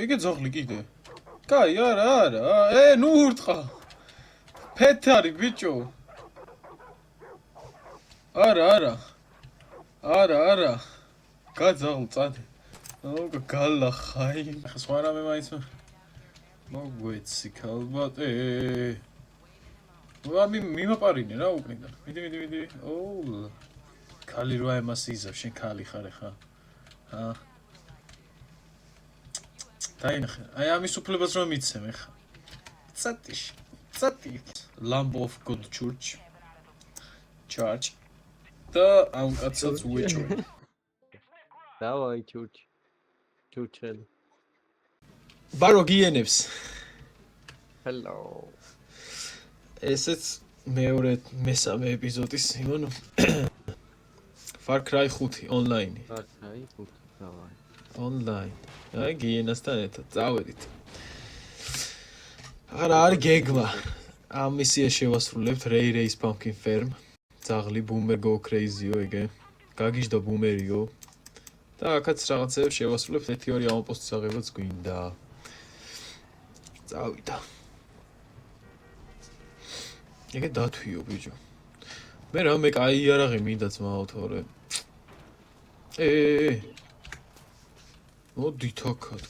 ეგე ძაღლი კიდე. კაი, არა. ნუ ურტყა. ფეთარი ბიჭო. არა. გაძაღლ წადე. გალა ხაი. სხვა რამე მაინც მოგვეცი ქალბატ. მიმაპარინე რა უკნიდან. მიდი. ქალი რა ემას იზავ, შენ ქალი ხარ ხა. დაინახე. აი ამის უფლებას რომ მიცემ ხა. წატი. Lamb of God Church. და ამ კაცსაც უეჭვენ. დავაი ჩურჩელი. ბარო გიენებს. Hello. ესეც მესამე ეპიზოდის იმანო. Far Cry 5 online. Far Cry 5 დავაი. Online. აი გიენასთან ერთად წავედით. არა არ გეგმა. ამ მისიას შევასრულებთ Ray Pumpkin Farm. ძაღლი Boomer Go Crazy-ო ეგე. გაგიჟდა ბუმერიო. და აქაც რაღაცებს შევასრულებთ 1-2 ამპოსტის აღებაც გვინდა. წავიდა. ეგე დათვიო ბიჭო. მე რამე კაი იარაღი მინდა ძმაო თორე. მოდი თაქად.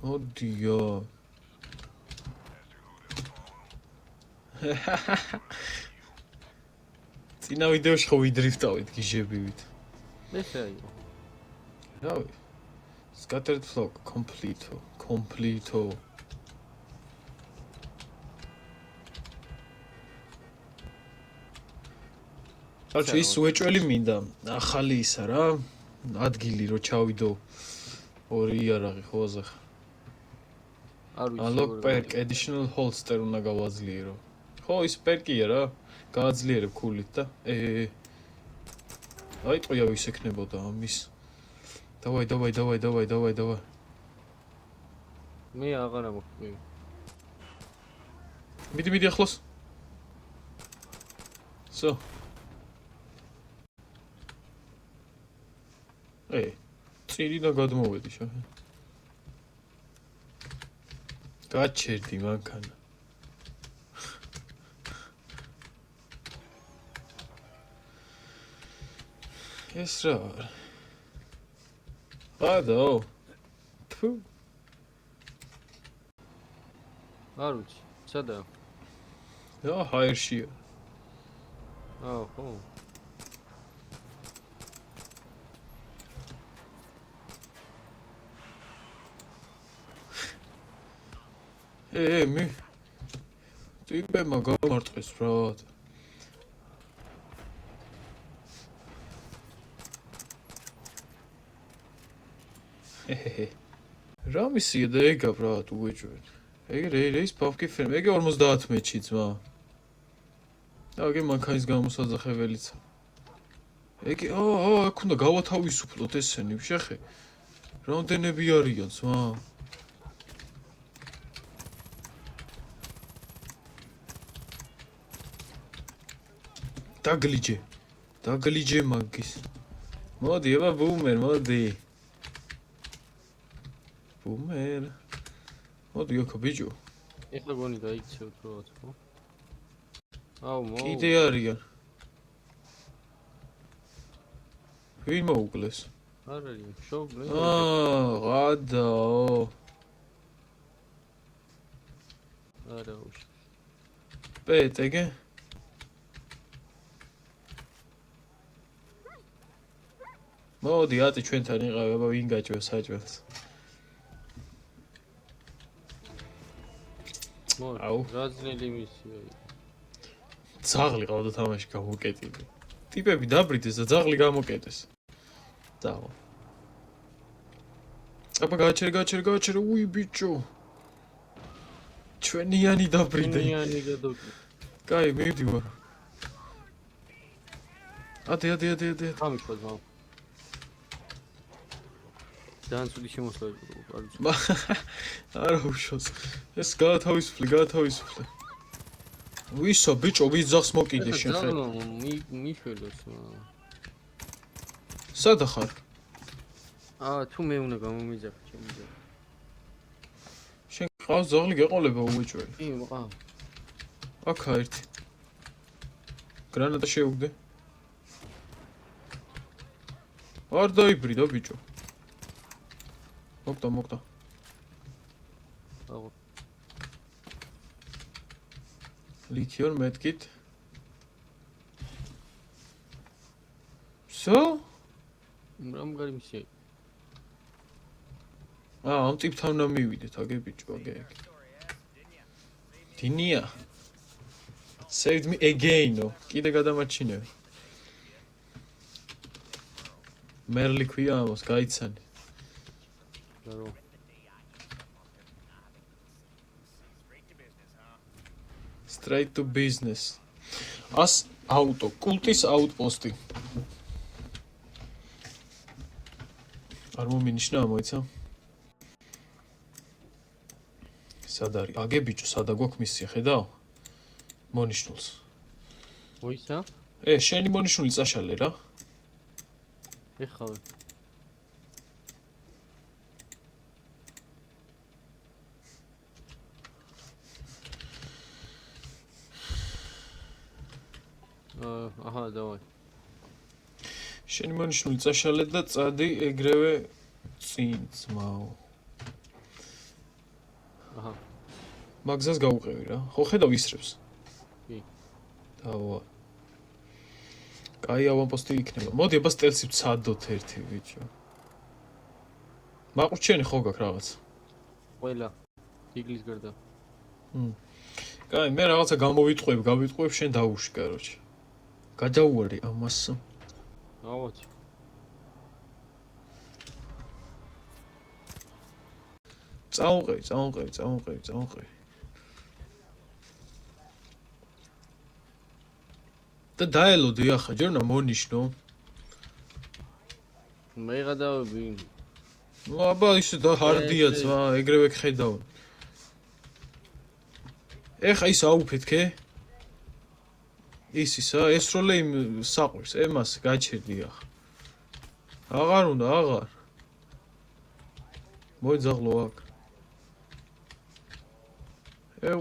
მოდია. წინა ვიდეოში ხო ვიდრიფტავით გიჟებივით. მესაია. რავი. Scattered flock completo. არჩი ის უეჭველი მინდა. ახალი ისა რა. ადგილი რო ჩავიდო. ორი იარაღი ხო აზახ. არ ვიცი. Unlock perk additional holster უნდა გავაძლიერო. ხო ის პერკია რა. გააძლიერებ ქულით და აი ტყია ვისექნებოდა ამის. დავაი. მე აღარა მოხდი. მიდი ახლოს. So. წირიდან გადმოვედი შა. გაჩერდი მანქანა. ეს რა არა. ადო. თუ. არ ვიცი. სადა? ჰაერშია. ხო. მე ტიპებმა გამარტყეს ბრატ. რა მისია და ეგა ბრატ უეჭვენ. ეგ Ray Pumpkin Farm, ეგ 50 მეჩი ძმა. აგე მანქანის გამოსაძახებელიც. ეგ აქ უნდა გავათავისუფლოთ ესენი, შეხე. რამდენები არიან ძმა? დაგლიჯე მაგის. მოდი აბა ბუმერ, მოდი. ბუმერ. მოდი ოქო ბიჭო. ეხლა გონი დაიქცევ თუ რაღაც ხო? კიდე არიან. ვინ მოუკლეს? არ არის, შოვლე. ღადაო. არა უშ. პეტეგე? მოდი ატი ჩვენთან იყავ, აბა ვინ გაჭვევს საჭველს. აუ, რაზნელი მისია. ძაღლი ყავდა თამაში გამოკეტილი. ტიპები დაბრიდეს და ძაღლი გამოკეტეს. დავა. აბა გააჩერე, უი ბიჭო. ჩვენიანი დაბრიდე. ჩვენიანი გადავკი. კაი, მივდივარ. ატე. ამიქვა ძმაო. ძალიან ცუდი შემოსვლა. არა უშავს. ეს გაათავისუფლე. ვისო ბიჭო, ვის ძაღს მოკიდე შენ ხე? მიშველოს. სადა ხარ? თუ მე უნდა გამომიძახე ჩემი ძაღლი. შენ ყავს ძაღლი გეყოლება უეჭველი. კი, მყავს. აქა ერთი. გრანატა შეუგდე. არ დაიბრიდა ბიჭო. მოკდა. აღო. ლიქიორ მეთქით. Всё? რამგარი მისია. ამ ტიპთან უნდა მივიდეთ, აგე ბიჭო, აგე. დინია. Saved me again. კიდე გადამარჩინები. მერლი ქვია ამას, გაიცანი. რა. Straight to business. აუტო, კულტის აუტპოსტი. არ მომინიშნა, მოიცა? სად არის? აგე ბიჭო, სადა გვაქვს მისია, ხედავ? მონიშნულს. მოიცა? შენი მონიშნული წაშალე რა. ეხავე. აჰა, დავай. შენი მონიშნული წაშალე და წადი ეგრევე წინ ძმაო. აჰა. მაგზას გაუყევი რა. ხო ხედავ ისრებს. კი. დავა. კაი ავანპოსტი იქნება. მოდი აბა სტელსი ვცადოთ ერთი ბიჭო. მაყურჩენი ხო გაქვს რაღაც? ყველა. იგლის გარდა. კაი, მე რაღაცა გავიტყვებ, შენ დაუშვი, კაროჩე. გადაუარი ამას. ავოჩი. წაუყევი. და დაელოდე ახლა, ჯერ უნდა მონიშნო. მე გადავები. აბა ისე და ჰარდია ძმა, ეგრევე გხედავ. ეხა ის აუფეთქე? ისისა, ესროლე იმ საყვირს, ემას გაჩერდი ახლა. აღარ უნდა, აღარ. მოიძაღლო აქ.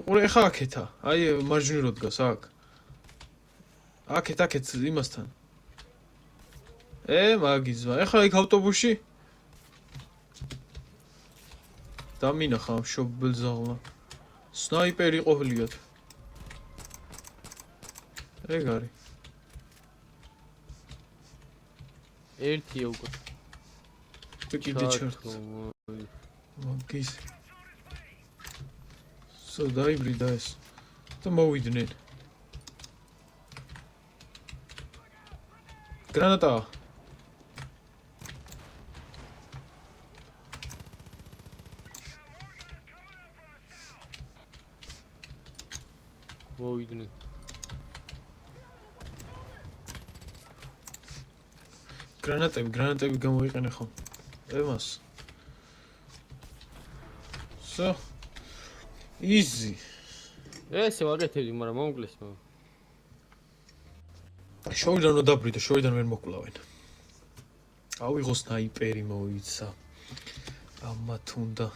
ყურე ეხა აქეთა, აი მარჯვნივ რო დგას აქ. აქეთ იმასთან. მაგიზმა, ეხლა იქ ავტობუსში? დამინახა ამ შობელზაღლა. სნაიპერი ყოფილიათ. ეგ არის. ერთია უკვე. კიდე ჩართო. მაგის. დაიბრიდა ეს. და მოვიდნენ. გრანატა. მოვიდნენ. გრანატები გამოიყენე ხო? ემას. So. Easy. ესე ვაკეთებდი, მაგრამ მომკლეს მაგ. შოუდან უნდა დაბრიდო, შოუდან ვერ მოკლავენ. ავიღო სნაიპერი მოიცა. ამათ უნდა.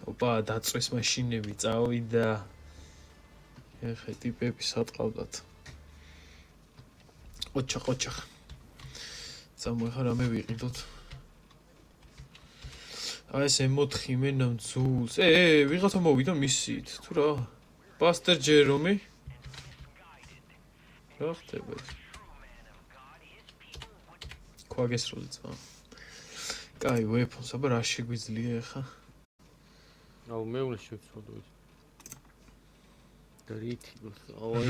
ოპა, დაწვეს მაშინები, წავიდა. ეხა ტიპები სატყავდათ. ყოჩა. წამოეხა რამე ვიყიდოთ. აი ეს M4 მენამ ძულს. ვიღაცა მოვიდა მისით. თუ რა? პასტერ ჯერომი. რა ხდება? ქვაგესროლი წა. კაი, ვეფონს, აბა რა შეგვიძლია ახლა? აუ მე უნდა შევცოდო ის. დრითი გოს.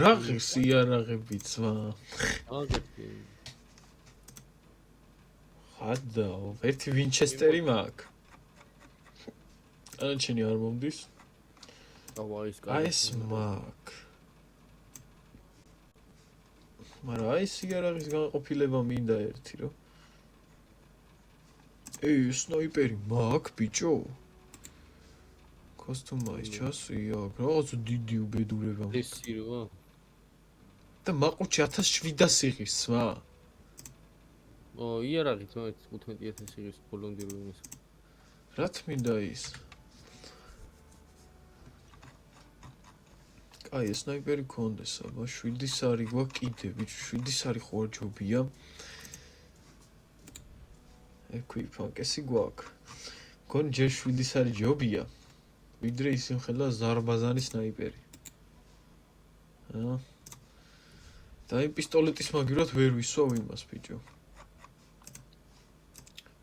რა ღირსიარაღები ძმა. აგეთი. ხადაო, ერთი ვინჩესტერი მაქვს. ანჩენი არ მომდის? აი ეს მაქვს. მაგრამ აი სიარაღის განყოფილება მინდა ერთი რო. სნაიპერი მაქვს ბიჭო. კოსტუმაიზ ჩასვია, რაღაცა დიდი უბედურება. ესე რა? და მაყურჩი 1700 იღის სმა. იარაღით 15,000 ის ბოლომდე რომ ის. რა თმინდა ის? კაი, სნაიპერი გქონდეს, აბა 7 სარი გვაქვს კიდე, ბიჭო, 7 სარი ხო არ ჯობია? ეკვიპანკესი გვაქვს. მგონი ჯერ 7 სარი ჯობია, ვიდრე ის იმხელა ზარბაზანი სნაიპერი. და იმ პისტოლეტის მაგივრად ვერ ვისვავ იმას, ბიჭო.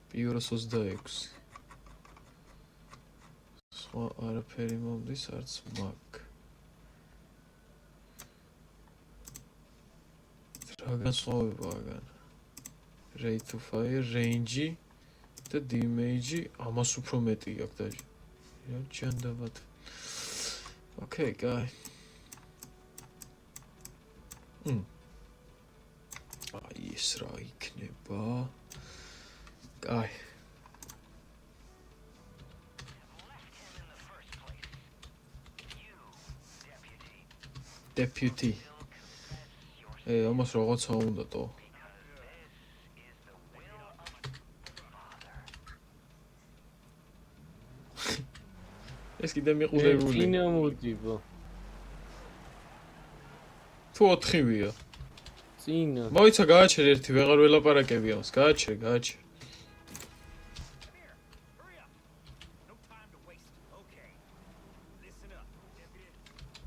P226. სხვა არაფერი მომდის, არც მაგ. რა განსხვავება აგან? Rate to fire, range და damage ამას უფრო მეტი აქვს დაჟე. რა ჩანდაბათ. Okay, guy. აი ეს რა იქნება? Guy. Deputy. ამას რაღაცა უნდა თო. ეს კიდე მიყურებული. წინა მოდიბო. თუ 4-ვია. წინა. მოიცა გააჩერ ერთი, ვეღარ ველაპარაკები ამას. გააჩერ.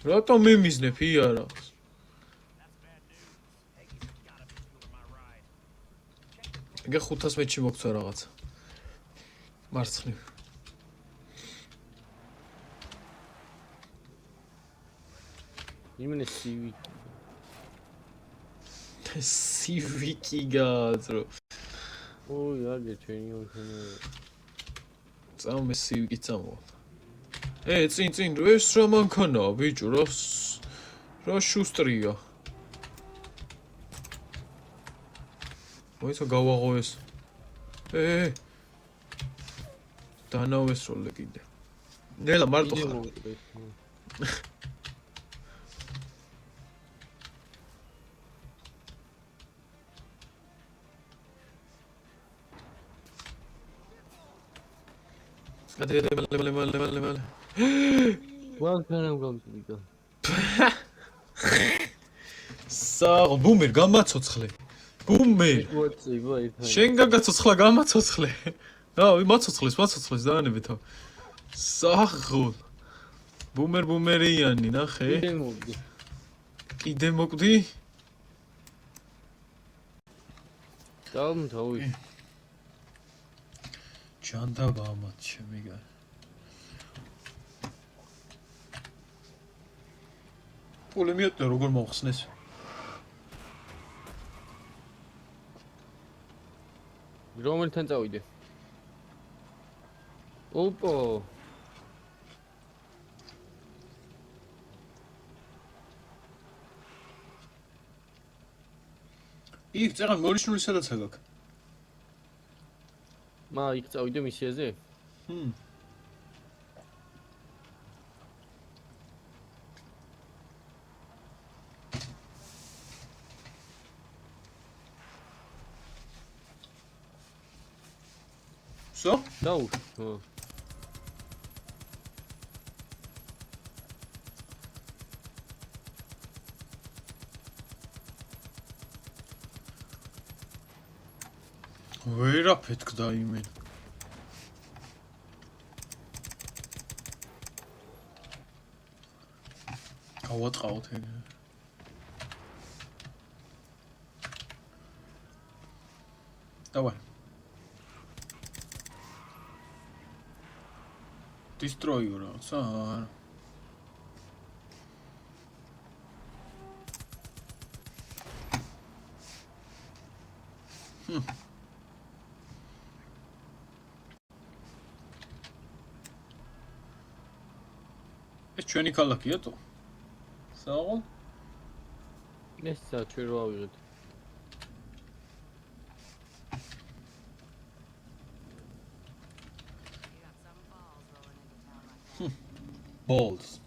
რატომ მემიზნებ იარაღს? ეგ 500 მეტრში მოგცა რაღაცა. მარცხნივ. იმენე სივიკი. სივიკი გააძრო. ოი, აგე ჩვენი ოქნა. წამე სივიკი წამოვა. წინ, ეს რა მანქანაა, ბიჭო, რა შუსტრია. მოიცა გავაღო ეს. დანავესროლე კიდე. ნელა მარტო ხარ. მალე. ვანქანამ გამწვიდა. საღო, ბუმერ გამაცოცხლე. ბუმერ. ვაცება ერთად. შენგან გაცოცხლა გამაცოცხლე. მაცოცხლეს დაანებეთო. საღო. ბუმერიანი, ნახე. კიდე მოკვდი. დამთავი. ჯანდაბა ამათ შემიგა. პულემიოტი როგორ მოხსნეს? რომელთან წავიდე? ოპო. იქ წაღან მორიშნული სადაც აგაკ. იქ წავიდე მისიაზე? So? დაუ. ვერაფერ თქვა იმენ. გავატყავთ ეგ. დავай. Destroy რაღაცა. ეს ჩვენი ქალაქია თო? სააღო? ეს საჩვერო რო ავიღეთ. Balls.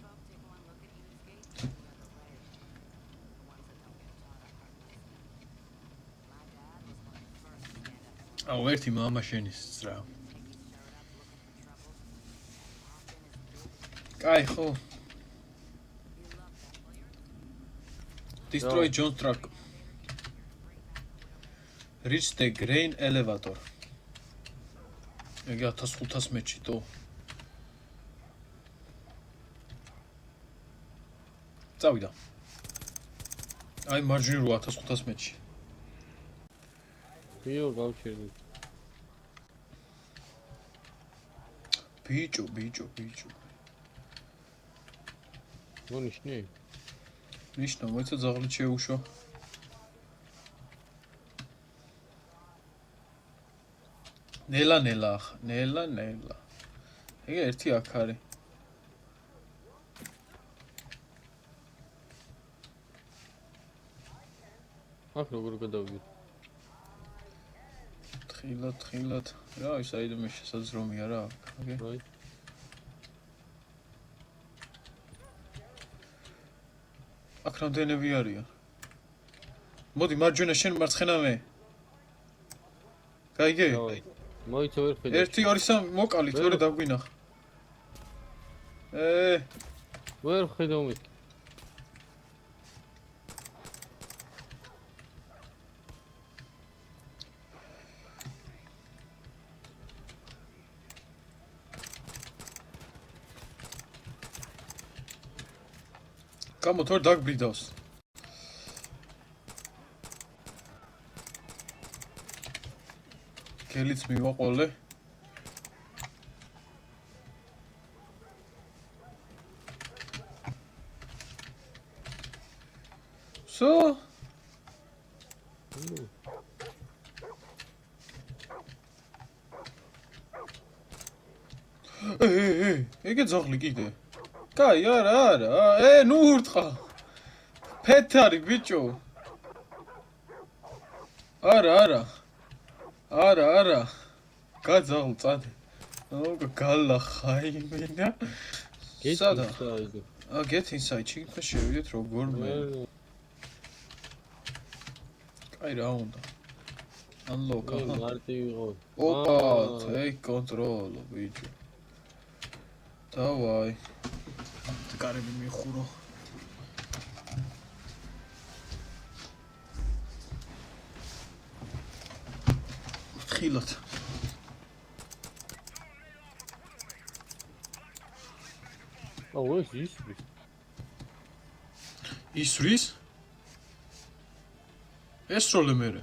აუ ერთი მამა შენის ძრა. კაი ხო. Destroy John's truck. Reach the grain elevator. ეგ 1500 მეჩი თო. წავიდა. აი მარჯვნივ 1500 მეჩი. ბიო გავჩერდი. ბიჭო. მონიშნე? ნიშნა, მოიცა ზაღლით შეუშვა. ნელა. ეგ ერთი აქ არის. აქ როგორ გადავიდე? თხილად. რა ის საიდუმე შესაძრომია რა აქ. ოკეი. აი. აქ რამდენები არიან? მოდი მარჯვენა შენ მარცხენა მე. გაიგე? მოიცა ვერ ხედავ. 1 2 3 მოკალით, მეორე დაგვინახ. ვერ ხედავ მე. გამო თორ დაგბრიდავს. გელიც მივაყოლე. სო ეგე ძაღლი კიდე. კაი, არა. ნუ ურტყა. ფეთარი ბიჭო. არა. გაძაღლ წადე. გალა ხაიმენა. სადა? Get inside. ჩიქნა შევიდეთ როგორმე. კაი რა უნდა? Unlock. მარტი ვიყო. ოპა, take control, ბიჭო. დავაი. კარები მიხურო. ხილოთ. აუ ეს ისვრის. ისვრის? ეს როლე მერე.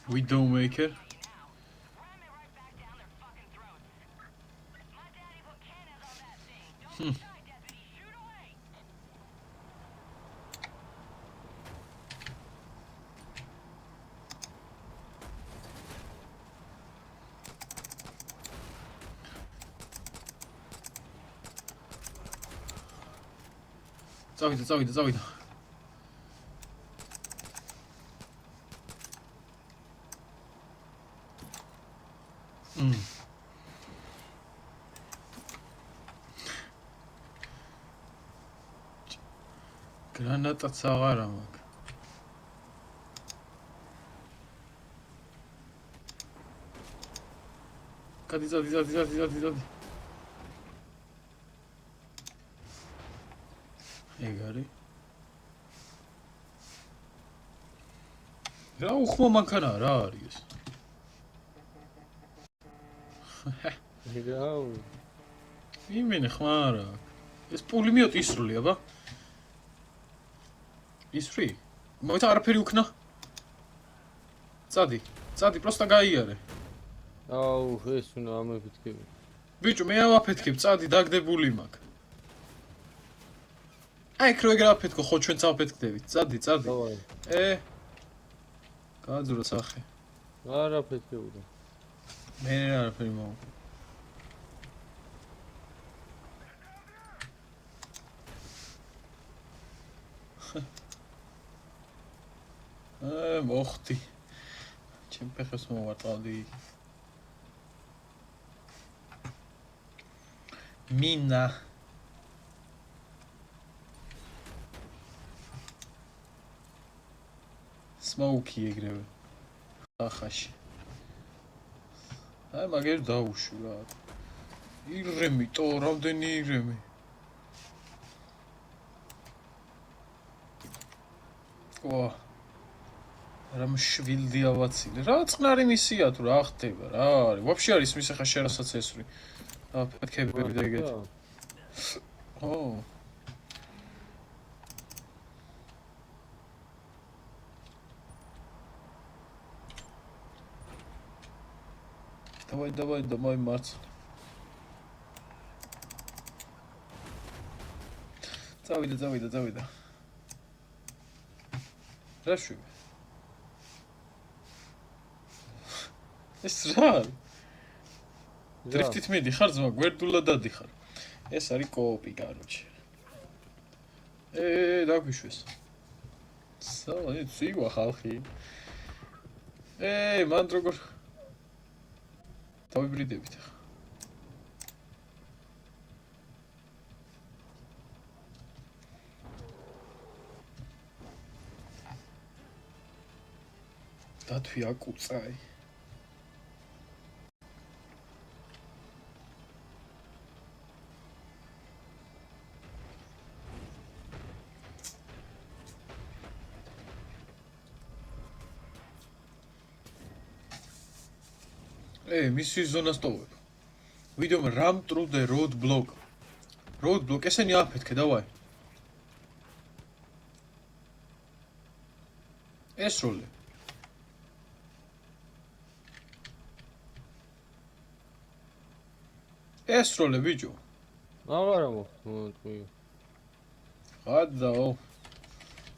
Widowmaker. წავიდა. გრანატაც აღარ მაქვს. გადი. ეგ არის. რა უხმო მანქანა რა არის ეს? რაუ. იმენი ხმარა. ეს პულიმიოტი ისრული აბა. ისრი? მოიცა არაფერი უქნა. წადი, პროსტა გაიარე. აუ, ეს უნდა ამეფეთქები. ბიჭო, მე ავაფეთქებ, წადი, დაგდებული მაქვს. აი, რო ეგ რა აფეთქო, ხო ჩვენც ავაფეთქდებით. წადი. დავაი. გააძურა სახე. არა ფეთქებოდა. მე არაფერი მოუ. მოხდი. ჩემ ფეხებს მოვარტყავდი. მინა. smoky ეგრევე. ახაში. აი მაგერ დაუშვი რა. ირემი, რამდენი ირემი. ვა. რამ შვილდი ავაცილე. რა წყნარი მისია თუ რა ხდება რა არის. ვაფშე არის მის ახლა შენასაც ესვრი. და ფეთქები და ეგეთ. ო. давай მარც. წავიდა. რა შვი? ეს რა? დრიფტით მიდიხარ ძმა, გვერდულად დადიხარ. ეს არის კოოპი, კაროჩე. დაგვიშვეს. ციგვა ხალხი. მან როგორ დავიბრიდებით ახლა. დათვი აკუწაი. მისის ზონას ტოვებ. ვიდეომ რამ ტრუდე roadblock. Roadblock ესენი აფეთქე, დავაი. ეს როლე. ეს როლე ბიჭო. აღარა მოხდი. გადაო.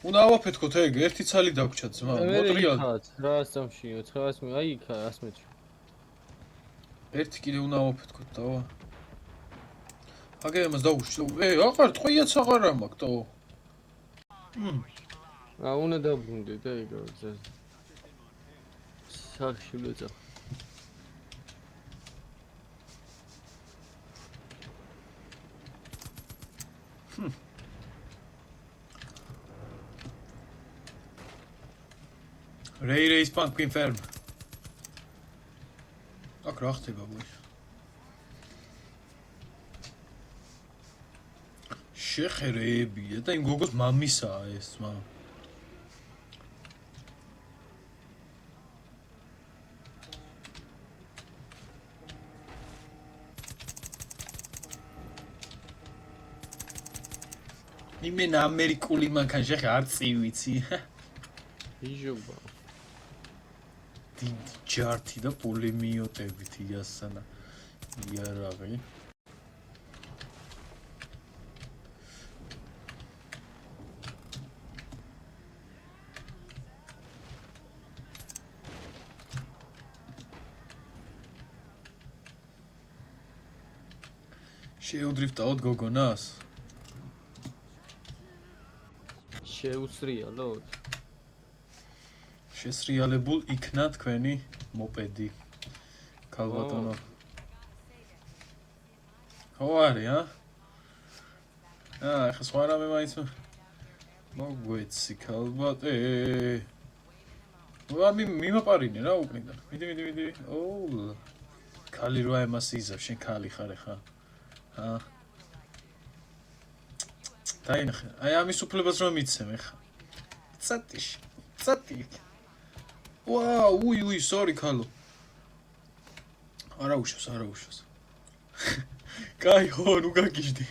უნდა ავაფეთქოთ ეგ, ერთი ცალი დაგვრჩა ძმა, მოტრიალ. რა სამშიო, 900 აი იქ 100 მეტრი. ერთი კიდე უნდა ავაფეთქოთ დავა. აგე ამას დაუშვი. აღარ ტყვიაც აღარ მაქვს თო. უნდა დაბრუნდე და ეგ გზას. სახში ლეცა. Ray pumpkin farm. აქ რა ხდება მოი? შეხერებია და იმ გოგოს მამისაა ეს მა. იმენ ამერიკული მანქან შეხე არ წივიცი. იჟობა. დიდი ჯართი და პოლემიოტებით იასანა. იარაღი. შეუდრიფტავთ გოგონას? შეუსრიალოთ. შესრიალებულ იქნა თქვენი მოპედი. ქალბატონო. ხო არის, ახლა სხვა რამე მაინც მოგვეცი ქალბატ. მიმაპარინე რა უკნიდან. მიდი. ოუ. ქალი რა ემას იზავ, შენ ქალი ხარ ხა? დაინახე. აი ამის უფლებას რომ მიცემ ხა. წატი. Wow, ui, sorry, Carlo. არა უშავს. კაი, ნუ გაგიჟდი.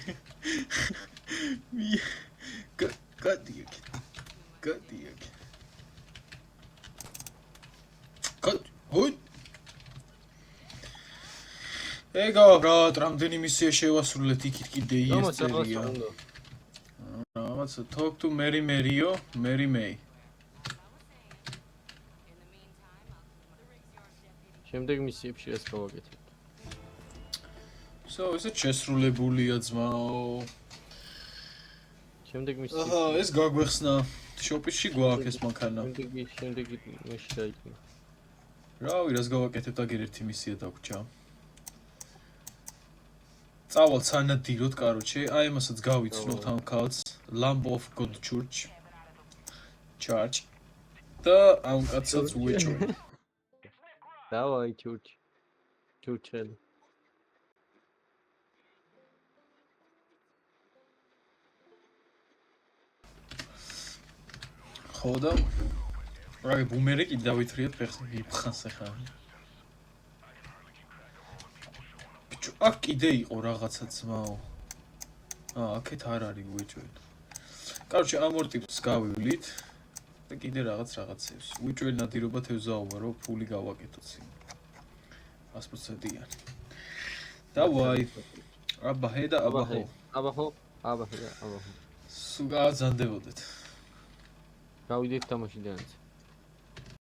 გადი აქ. ჰოი. ეგა რა, რამდენი მისია შევასრულეთ იქით კიდე იესტერია. რაღაცა talk to Mary May. შემდეგ მისიებში ეს გავაკეთებ. ესეც შესრულებულია ძმაო. შემდეგ მისიებში. ეს გაგვეხსნა. შოპისში გვაქვს ეს მანქანა. შემდეგი მეში დაიწყო. რავი, რას გავაკეთებ, აგერ ერთი მისია დაგვრჩა. წავალ სანადიროთ, კაროჩე, აი ამასაც გავიცნობთ ამ ქალს. Lamb of God Church. და ამ კაცსაც უეჭვენ. დავაი ჩურჩი. ჩურჩელი. ხო და აი ბუმერი კი დავითრიეთ ფეხს ახლა. ბიჭო, აქ კიდე იყო რაღაცა ძმაო. აქეთ არ არის უეჭვენ. კაროჩე ამ ორ ტიპს გავივლით და კიდე რაღაცებს. უეჭვენ ნადირობად ევზაობა, რომ ფული გავაკეთოთ სიმ. 100%-იანი. დავაი. აბაჰე და აბაჰო. აბაჰო. სულ გააზანდებოდეთ. გავიდეთ თამაში დანაც.